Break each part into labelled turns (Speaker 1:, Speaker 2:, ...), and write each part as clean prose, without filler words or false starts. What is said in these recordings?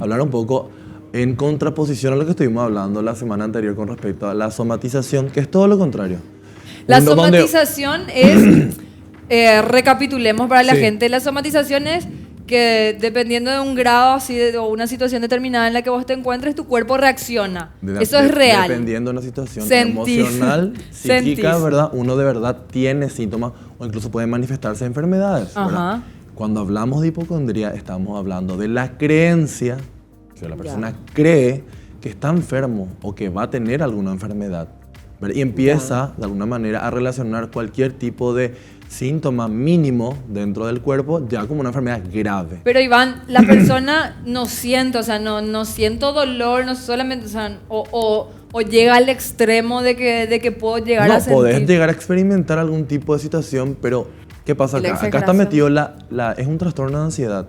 Speaker 1: hablar un poco en contraposición a lo que estuvimos hablando la semana anterior con respecto a la somatización, que es todo lo contrario.
Speaker 2: La somatización es, recapitulemos para la
Speaker 1: Sí.
Speaker 2: gente, la somatización es que dependiendo de un grado así o una situación determinada en la que vos te encuentres, tu cuerpo reacciona. Eso es real.
Speaker 1: Dependiendo de una situación
Speaker 2: Sentís.
Speaker 1: emocional, psíquica,
Speaker 2: Sentís.
Speaker 1: ¿verdad? Uno de verdad tiene síntomas o incluso puede manifestarse enfermedades, ¿verdad?
Speaker 2: Ajá.
Speaker 1: Cuando hablamos de hipocondría, estamos hablando de la creencia, que la persona cree que está enfermo o que va a tener alguna enfermedad, ¿verdad? Y empieza, de alguna manera, a relacionar cualquier tipo de síntoma mínimo dentro del cuerpo ya como una enfermedad grave.
Speaker 2: Pero Iván, la persona no siente, o sea, no siento dolor, no solamente, o sea, o llega al extremo de que puedo llegar a
Speaker 1: No,
Speaker 2: sentir.
Speaker 1: podés llegar a experimentar algún tipo de situación, pero ¿qué pasa
Speaker 3: La
Speaker 1: acá? Acá está
Speaker 3: exageración.
Speaker 1: metido es un trastorno de ansiedad.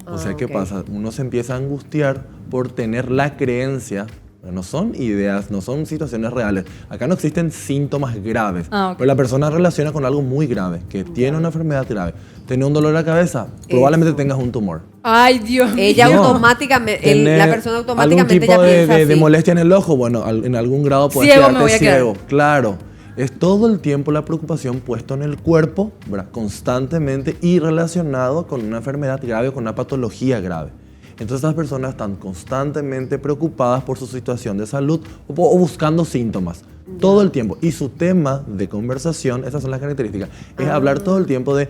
Speaker 1: O sea, ¿qué
Speaker 3: ok.
Speaker 1: pasa? Uno se empieza a angustiar por tener la creencia. No son ideas, no son situaciones reales. Acá no existen síntomas graves.
Speaker 2: Ok.
Speaker 1: Pero la persona relaciona con algo muy grave, que tiene una enfermedad grave. Tiene un dolor de la cabeza, probablemente tengas un tumor.
Speaker 2: Ay, Dios mío.
Speaker 3: Ella
Speaker 1: No.
Speaker 3: automáticamente,
Speaker 1: Tener
Speaker 3: la persona automáticamente
Speaker 1: algún tipo
Speaker 3: ya piensa
Speaker 1: de
Speaker 3: así.
Speaker 1: molestia en el ojo, bueno, en algún grado puedes
Speaker 2: Ciego me
Speaker 1: quedarte
Speaker 2: voy a quedar.
Speaker 1: ciego. Claro. Es todo el tiempo la preocupación puesto en el cuerpo, ¿verdad? Constantemente y relacionado con una enfermedad grave o con una patología grave. Entonces estas personas están constantemente preocupadas por su situación de salud o buscando síntomas. Todo el tiempo. Y su tema de conversación, esas son las características, es hablar todo el tiempo de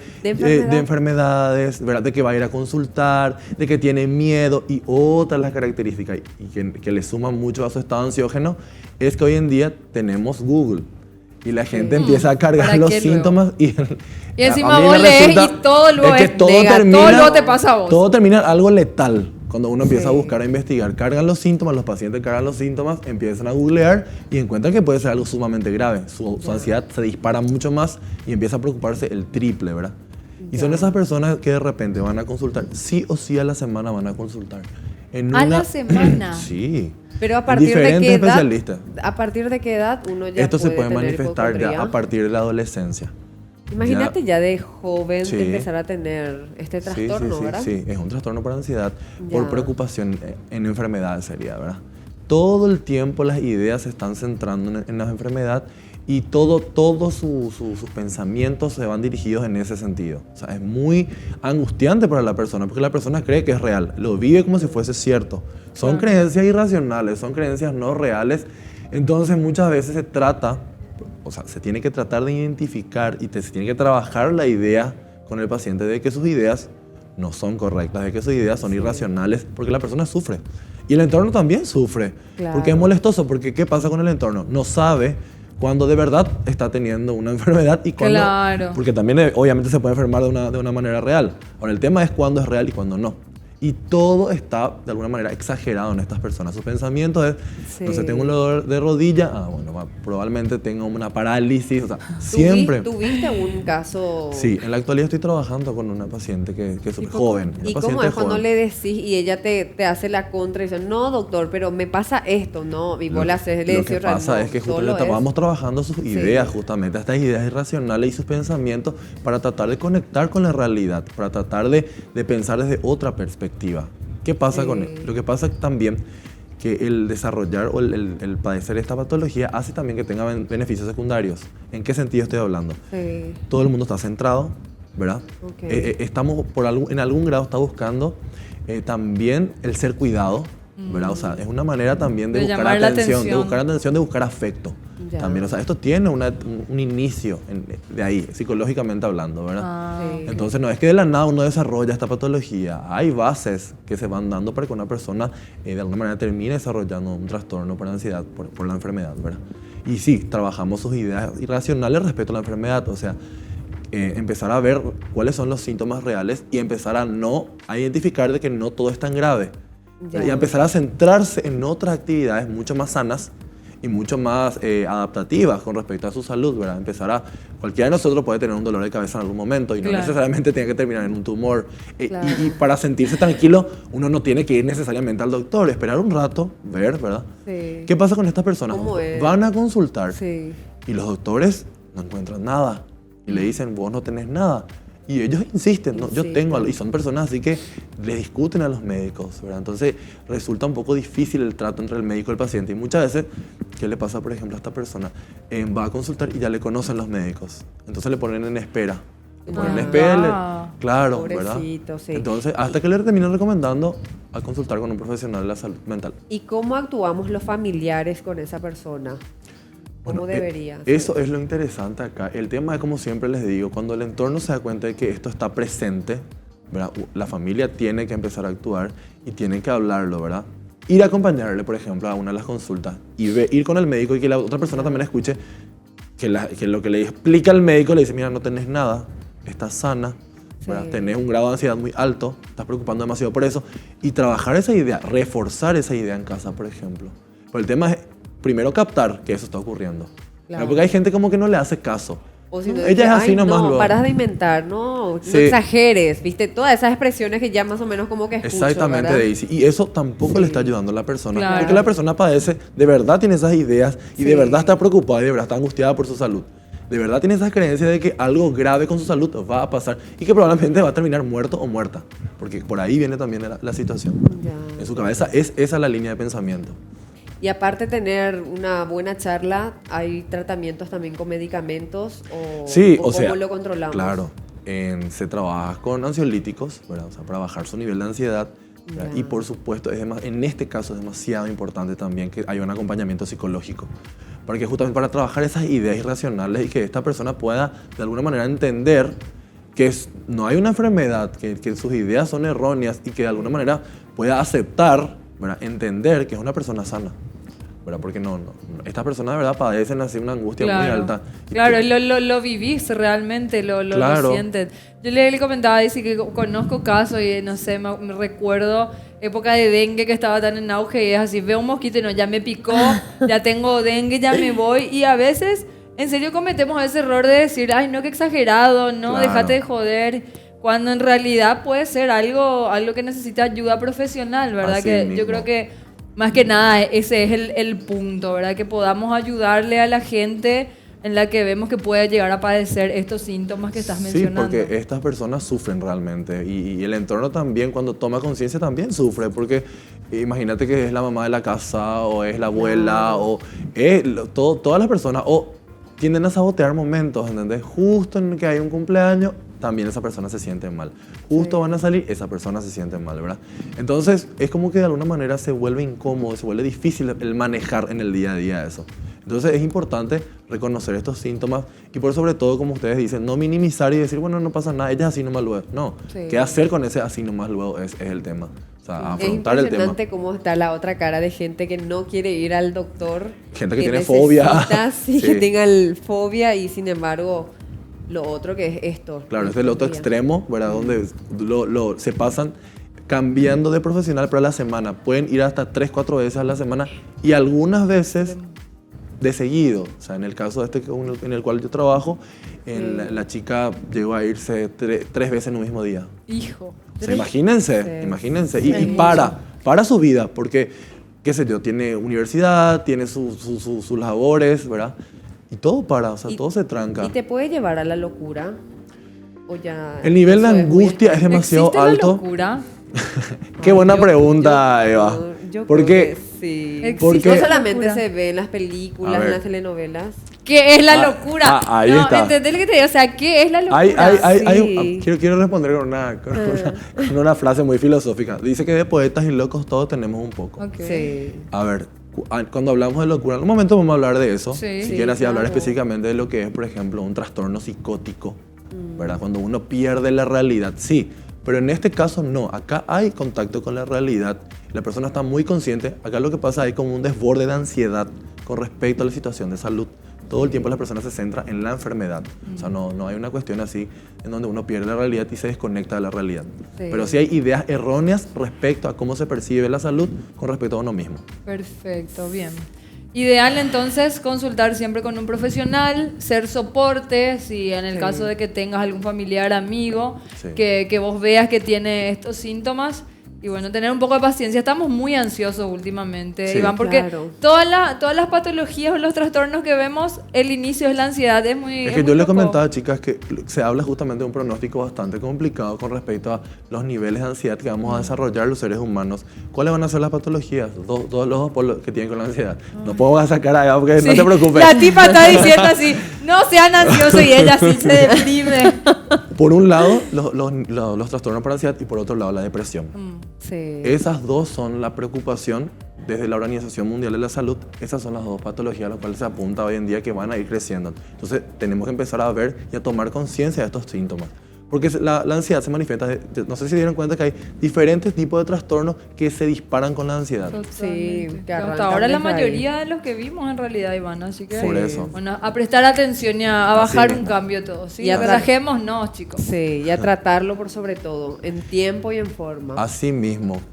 Speaker 1: enfermedades, ¿verdad? De que va a ir a consultar, de que tiene miedo. Y otra de las características y que le suman mucho a su estado ansiógeno es que hoy en día tenemos Google. Y la gente empieza a cargar
Speaker 2: ¿Para
Speaker 1: los
Speaker 2: qué luego?
Speaker 1: síntomas y
Speaker 2: encima
Speaker 1: a mí
Speaker 2: vos
Speaker 1: me
Speaker 2: lees
Speaker 1: resulta-
Speaker 2: y todo luego
Speaker 1: que
Speaker 2: es
Speaker 1: todo
Speaker 2: nega,
Speaker 1: termina,
Speaker 2: todo luego te pasa a vos.
Speaker 1: Todo termina en algo letal. Cuando uno empieza a
Speaker 3: Sí.
Speaker 1: buscar, a investigar, cargan los síntomas, los pacientes cargan los síntomas, empiezan a googlear y encuentran que puede ser algo sumamente grave. Su ansiedad se dispara mucho más y empieza a preocuparse el triple, ¿verdad? Y son esas personas que de repente van a consultar, sí o sí a la semana van a consultar.
Speaker 2: ¿A la semana?
Speaker 1: Sí.
Speaker 3: Pero a partir de
Speaker 1: Diferentes
Speaker 3: qué edad,
Speaker 1: especialistas.
Speaker 3: a partir de qué edad uno ya
Speaker 1: Esto se puede
Speaker 3: tener
Speaker 1: manifestar ya
Speaker 3: hipocondría?
Speaker 1: a partir de la adolescencia.
Speaker 3: Imagínate ya de joven
Speaker 1: Sí.
Speaker 3: empezar a tener este trastorno,
Speaker 1: sí,
Speaker 3: ¿verdad?
Speaker 1: Sí, es un trastorno por ansiedad,
Speaker 3: Ya.
Speaker 1: por preocupación en enfermedades sería, ¿verdad? Todo el tiempo las ideas se están centrando en la enfermedad y todos sus pensamientos se van dirigidos en ese sentido. O sea, es muy angustiante para la persona porque la persona cree que es real, lo vive como si fuese cierto. Son creencias irracionales, son creencias no reales. Entonces muchas veces se trata, o sea, se tiene que tratar de identificar y se tiene que trabajar la idea con el paciente de que sus ideas no son correctas, de que sus ideas son irracionales, porque la persona sufre. Y el entorno también sufre,
Speaker 3: Claro.
Speaker 1: porque es molestoso, porque ¿qué pasa con el entorno? No sabe cuando de verdad está teniendo una enfermedad y cuando...
Speaker 2: Claro.
Speaker 1: Porque también obviamente se puede enfermar de una manera real. Ahora, el tema es cuándo es real y cuándo no. Y todo está, de alguna manera, exagerado en estas personas. Sus pensamientos es,
Speaker 3: Sí.
Speaker 1: no sé, tengo un dolor de rodilla, bueno, probablemente tenga una parálisis, o sea, siempre.
Speaker 3: ¿Tuviste un caso?
Speaker 1: Sí, en la actualidad estoy trabajando con una paciente que es
Speaker 3: ¿Y
Speaker 1: joven.
Speaker 3: cómo,
Speaker 1: una
Speaker 3: ¿y cómo
Speaker 1: paciente
Speaker 3: es cuando
Speaker 1: joven.
Speaker 3: le decís y ella te hace la contra y dice, no, doctor, pero me pasa esto, no? Y vos le haces, le
Speaker 1: Lo
Speaker 3: decís
Speaker 1: que
Speaker 3: otra vez,
Speaker 1: pasa
Speaker 3: "No,
Speaker 1: es que
Speaker 3: solo
Speaker 1: justamente
Speaker 3: es".
Speaker 1: vamos trabajando sus ideas, justamente estas ideas irracionales y sus pensamientos para tratar de conectar con la realidad, para tratar de pensar desde otra perspectiva. ¿Qué pasa con él? Lo que pasa también que el desarrollar o el padecer esta patología hace también que tenga beneficios secundarios. ¿En qué sentido estoy hablando?
Speaker 3: Sí.
Speaker 1: Todo el mundo está centrado, ¿verdad?
Speaker 3: Ok.
Speaker 1: Estamos, en algún grado, está buscando también el ser cuidado, ¿verdad? O sea, es una manera también de
Speaker 2: De
Speaker 1: buscar
Speaker 2: llamar la
Speaker 1: atención,
Speaker 2: atención.
Speaker 1: de buscar afecto.
Speaker 3: Ya.
Speaker 1: También, o sea, esto tiene un inicio de ahí, psicológicamente hablando, ¿verdad?
Speaker 3: Sí.
Speaker 1: Entonces no es que de la nada uno desarrolla esta patología, hay bases que se van dando para que una persona de alguna manera termine desarrollando un trastorno por ansiedad, por la enfermedad, ¿verdad? Y sí, trabajamos sus ideas irracionales respecto a la enfermedad, o sea, empezar a ver cuáles son los síntomas reales y empezar a identificar de que no todo es tan grave.
Speaker 3: Ya.
Speaker 1: Y a empezar a centrarse en otras actividades mucho más sanas y mucho más adaptativas con respecto a su salud, ¿verdad? Cualquiera de nosotros puede tener un dolor de cabeza en algún momento y no
Speaker 2: Claro.
Speaker 1: necesariamente tiene que terminar en un tumor.
Speaker 3: Claro.
Speaker 1: Y para sentirse tranquilo, uno no tiene que ir necesariamente al doctor, esperar un rato, ver, ¿verdad?
Speaker 3: Sí.
Speaker 1: ¿Qué pasa con estas personas?
Speaker 3: ¿Cómo es?
Speaker 1: Van a consultar
Speaker 3: Sí.
Speaker 1: y los doctores no encuentran nada. Y le dicen, vos no tenés nada. Y ellos insisten, no, yo
Speaker 3: Insisten.
Speaker 1: tengo algo, y son personas así que le discuten a los médicos, ¿verdad? Entonces resulta un poco difícil el trato entre el médico y el paciente. Y muchas veces, ¿qué le pasa, por ejemplo, a esta persona? Va a consultar y ya le conocen los médicos. Entonces le ponen en espera. Le ponen en espera, claro, ¿verdad?
Speaker 3: Pobrecito, sí.
Speaker 1: Entonces, hasta que le terminan recomendando a consultar con un profesional de la salud mental.
Speaker 3: ¿Y cómo actuamos los familiares con esa persona? ¿Cómo
Speaker 1: Bueno,
Speaker 3: debería?
Speaker 1: eso es lo interesante acá. El tema es, como siempre les digo, cuando el entorno se da cuenta de que esto está presente, ¿verdad? La familia tiene que empezar a actuar y tiene que hablarlo, ¿verdad? Ir a acompañarle, por ejemplo, a una de las consultas y ir con el médico y que la otra persona también escuche que lo que le explica el médico, le dice, mira, no tenés nada, estás sana, ¿verdad?
Speaker 3: Sí.
Speaker 1: Tenés un grado de ansiedad muy alto, estás preocupando demasiado por eso, y trabajar esa idea, reforzar esa idea en casa, por ejemplo. Pero el tema es, primero, captar que eso está ocurriendo.
Speaker 3: Claro.
Speaker 1: Porque hay gente como que no le hace caso.
Speaker 3: O si no,
Speaker 1: Ella
Speaker 3: dice,
Speaker 1: es así
Speaker 3: "Ay,
Speaker 1: nomás
Speaker 3: no,
Speaker 1: luego".
Speaker 3: paras de inventar, no
Speaker 1: Sí.
Speaker 3: exageres, ¿viste? Todas esas expresiones que ya más o menos como que escucho,
Speaker 1: Exactamente,
Speaker 3: ¿verdad?
Speaker 1: Daisy. Y eso tampoco
Speaker 3: Sí.
Speaker 1: le está ayudando a la persona.
Speaker 2: Claro.
Speaker 1: Porque la persona padece, de verdad tiene esas ideas y
Speaker 3: Sí.
Speaker 1: de verdad está preocupada y de verdad está angustiada por su salud. De verdad tiene esa creencia de que algo grave con su salud va a pasar y que probablemente va a terminar muerto o muerta. Porque por ahí viene también la situación.
Speaker 3: Ya.
Speaker 1: En su cabeza es esa la línea de pensamiento.
Speaker 3: Y aparte tener una buena charla, ¿hay tratamientos también con medicamentos?
Speaker 1: Sí,
Speaker 3: o
Speaker 1: o sea,
Speaker 3: ¿cómo lo controlamos?
Speaker 1: claro, se trabaja con ansiolíticos, ¿verdad? O sea, para bajar su nivel de ansiedad. ¿verdad?
Speaker 3: Ya.
Speaker 1: Y por supuesto, en este caso es demasiado importante también que haya un acompañamiento psicológico. Porque justamente para trabajar esas ideas irracionales y que esta persona pueda de alguna manera entender que no hay una enfermedad, que sus ideas son erróneas y que de alguna manera pueda aceptar, ¿verdad? Entender que es una persona sana. ¿Verdad? Porque estas personas de verdad padecen así una angustia muy alta.
Speaker 2: Claro, lo vivís realmente, lo
Speaker 1: Claro.
Speaker 2: sientes. Yo le comentaba, dice que conozco casos y no sé, me recuerdo época de dengue que estaba tan en auge y es así, veo un mosquito y no, ya me picó, ya tengo dengue, ya me voy. Y a veces, en serio, cometemos ese error de decir, ay, no, qué exagerado, no,
Speaker 1: Claro.
Speaker 2: déjate de joder. Cuando en realidad puede ser algo que necesita ayuda profesional, ¿verdad?
Speaker 1: Así
Speaker 2: Que
Speaker 1: mismo.
Speaker 2: yo creo que más que nada ese es el punto, ¿verdad? Que podamos ayudarle a la gente en la que vemos que puede llegar a padecer estos síntomas que estás mencionando.
Speaker 1: Sí, porque estas personas sufren realmente y el entorno también, cuando toma conciencia, también sufre, porque imagínate que es la mamá de la casa o es la abuela o todas las personas o tienden a sabotear momentos, ¿entendés? Justo en que hay un cumpleaños, también esa persona se siente mal. Justo van a salir, esa persona se siente mal, ¿verdad? Entonces, es como que de alguna manera se vuelve incómodo, se vuelve difícil el manejar en el día a día eso. Entonces, es importante reconocer estos síntomas y por sobre todo, como ustedes dicen, no minimizar y decir, bueno, no pasa nada, ella es así nomás luego. No,
Speaker 3: Sí.
Speaker 1: ¿qué hacer con ese así nomás luego es el tema? O sea,
Speaker 3: Es
Speaker 1: afrontar el tema.
Speaker 3: impresionante cómo está la otra cara de gente que no quiere ir al doctor.
Speaker 1: Gente que tiene fobia.
Speaker 3: Sí,
Speaker 1: Sí.
Speaker 3: que tenga fobia y sin embargo lo otro que es esto.
Speaker 1: Claro, es el otro extremo, ¿verdad? Donde se pasan cambiando de profesional pero a la semana. Pueden ir hasta 3-4 veces a la semana y algunas veces de seguido. O sea, en el caso de en el cual yo trabajo, la chica llegó a irse 3 veces en un mismo día.
Speaker 2: Hijo.
Speaker 1: O sea, imagínense,
Speaker 3: Sí.
Speaker 1: imagínense.
Speaker 3: Sí.
Speaker 1: Y para su vida, porque, qué sé yo, tiene universidad, tiene sus labores, ¿verdad? Y todo o sea,
Speaker 3: Y-
Speaker 1: todo se tranca.
Speaker 3: ¿Y te puede llevar a la locura? ¿O ya
Speaker 1: El nivel de
Speaker 3: eso es muy
Speaker 1: angustia es demasiado
Speaker 2: ¿Existe
Speaker 1: alto.
Speaker 2: la locura?
Speaker 1: Qué buena pregunta, Eva.
Speaker 3: Yo
Speaker 1: Porque
Speaker 3: creo que sí.
Speaker 2: Existe
Speaker 1: Porque-
Speaker 3: No
Speaker 2: la
Speaker 3: solamente
Speaker 2: locura.
Speaker 3: se ve en las
Speaker 1: A
Speaker 3: películas,
Speaker 1: ver.
Speaker 3: en las telenovelas.
Speaker 2: ¿Qué es la
Speaker 1: Ah,
Speaker 2: locura?
Speaker 1: ahí
Speaker 2: no,
Speaker 1: está.
Speaker 2: ¿entendés lo que te digo? O sea, ¿qué es la locura?
Speaker 3: Sí.
Speaker 1: quiero responder con con una frase muy filosófica. Dice que de poetas y locos todos tenemos un poco.
Speaker 2: Ok.
Speaker 3: Sí.
Speaker 1: A ver, cuando hablamos de locura, en un momento vamos a hablar de eso.
Speaker 2: Sí.
Speaker 1: Si
Speaker 2: Sí,
Speaker 1: quieren así hablar
Speaker 3: claro.
Speaker 1: específicamente de lo que es, por ejemplo, un trastorno psicótico, ¿verdad? Cuando uno pierde la realidad, sí. Pero en este caso no, acá hay contacto con la realidad, la persona está muy consciente, acá lo que pasa es como un desborde de ansiedad con respecto a la situación de salud. Todo el tiempo la persona se centra en la enfermedad, o sea, no hay una cuestión así en donde uno pierde la realidad y se desconecta de la realidad.
Speaker 3: Sí.
Speaker 1: Pero sí hay ideas erróneas respecto a cómo se percibe la salud con respecto a uno mismo.
Speaker 2: Perfecto, bien. Ideal entonces consultar siempre con un profesional, ser soporte, si en el
Speaker 3: Sí.
Speaker 2: caso de que tengas algún familiar, amigo,
Speaker 1: Sí.
Speaker 2: que vos veas que tiene estos síntomas Y bueno, tener un poco de paciencia. Estamos muy ansiosos últimamente,
Speaker 1: Sí.
Speaker 2: Iván, porque
Speaker 3: Claro.
Speaker 2: todas las patologías o los trastornos que vemos, el inicio es la ansiedad. Es muy.
Speaker 1: Es
Speaker 2: es
Speaker 1: que
Speaker 2: muy
Speaker 1: yo les
Speaker 2: loco.
Speaker 1: comentaba, chicas, que se habla justamente de un pronóstico bastante complicado con respecto a los niveles de ansiedad que vamos a desarrollar los seres humanos. ¿Cuáles van a ser las patologías? Dos los polos que tienen con la ansiedad. No puedo sacar allá porque no
Speaker 2: Sí,
Speaker 1: te preocupes.
Speaker 2: La tipa está diciendo así, no sean ansiosos y ella sí se deprime.
Speaker 1: Por un lado, los trastornos por ansiedad y por otro lado, la depresión.
Speaker 3: Sí.
Speaker 1: Esas dos son la preocupación desde la Organización Mundial de la Salud. Esas son las dos patologías a las cuales se apunta hoy en día que van a ir creciendo. Entonces, tenemos que empezar a ver y a tomar conciencia de estos síntomas. Porque la ansiedad se manifiesta, no sé si se dieron cuenta que hay diferentes tipos de trastornos que se disparan con la ansiedad.
Speaker 3: Sí,
Speaker 2: Totalmente.
Speaker 3: que
Speaker 2: Hasta
Speaker 3: arrancan
Speaker 2: ahora la
Speaker 3: desde ahí.
Speaker 2: mayoría de los que vimos en realidad, Iván, así que
Speaker 1: Por eso.
Speaker 2: bueno, a prestar atención y a
Speaker 1: Así
Speaker 2: bajar
Speaker 1: mismo.
Speaker 2: un cambio todo, ¿sí?
Speaker 3: Y a
Speaker 2: Relajémonos, chicos.
Speaker 3: Sí, y a tratarlo por sobre todo, en tiempo y en forma.
Speaker 1: Así mismo.